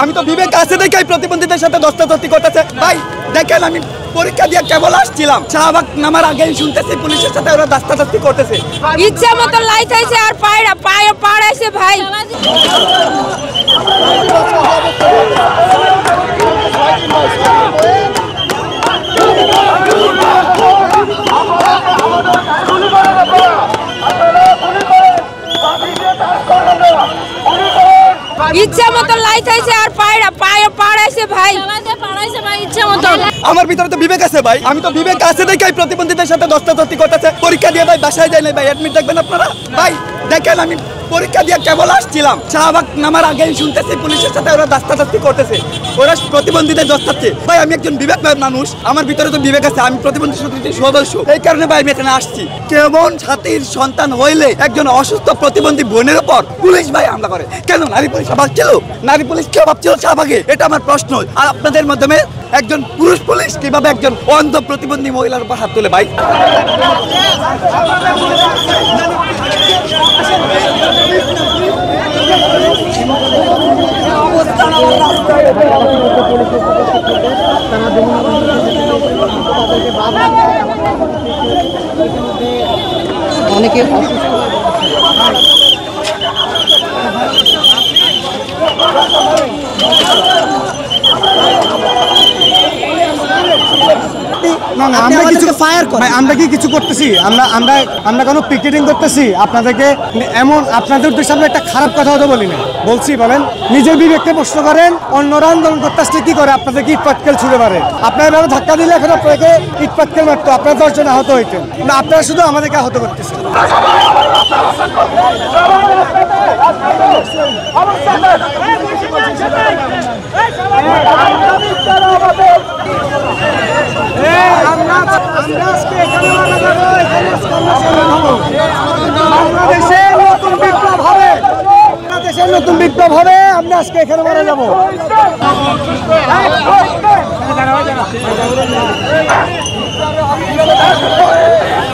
আমি তো বিবেক আছে দেখে প্রতিবন্ধীদের সাথে দস্তাদস্তি করতেছে ভাই। দেখেন আমি পরীক্ষা দিয়ে কেবল আসছিলাম, শাহবাগ নামার আগেই শুনতেছি পুলিশের সাথে ওরা দস্তাদস্তি করতেছে। ইচ্ছা মতো লাইট হয়েছে আর পায়ে পাড়াইছে ভাই। ইচ্ছা মতো লাইট হয়েছে আর পায়ে পাড়াইছে ভাই। আমার ভিতরে তো বিবেক আছে ভাই, আমি তো বিবেক আছে দেখে প্রতিবন্ধীদের সাথে দস্তাদস্তি করতেছে। পরীক্ষা দিয়ে ভাই বাসায় যাই নাই ভাই, অ্যাডমিট দেখবেন আপনারা ভাই। দেখেন আমি পরীক্ষা দিয়ে কেবল আসছিলাম, শাহবাগ নামার আগেই শুনতেছি পুলিশের সাথে ওরা দস্তাদস্তি করতেছে, ওরা প্রতিবন্ধীদের দস্তাচ্ছে ভাই। আমি একজন বিবেক মানুষ, আমার ভিতরে তো বিবেক আছে, আমি প্রতিবন্ধী সমিতির সদস্য, এই কারণে ভাই আমি এখানে আসছি। কেমন ছাতির সন্তান হইলে একজন অসুস্থ প্রতিবন্ধী বোনের উপর পুলিশ ভাই হামলা করে? কেন নারী পুলিশ শাহবাগ ছিল? নারী পুলিশ কেউ ভাবছিল শাহবাগে? এটা আমার প্রশ্ন। আর আপনাদের মাধ্যমে একজন পুরুষ পুলিশ কিভাবে একজন অন্ধ প্রতিবন্ধী মহিলার উপর হাত তোলে ভাই? অনেকে অসুস্থ আমরা কি কিছু করতেছি? আমরা কোনো পিকেটিং করতেছি আপনাদেরকে? এমন আপনাদের উদ্দেশ্যে আমরা একটা খারাপ কথা হতে বলি না, বলছি বলেন নিজের বিবেককে প্রশ্ন করেন। অন্যরা আন্দোলন করতে আসলে কি করে? আপনাদের কি ইট পাটকেল ছুড়ে মারে? আপনারা এভাবে ধাক্কা দিলে এখন আপনাকে ইট পাটকেল মারতো, আপনারা 10 জন আহত হইতেন না। আপনারা শুধু আমাদেরকে আহত করতেছেন। নতুন বিপ্লব হবে, আমরা আজকে এখানে মারা যাবো।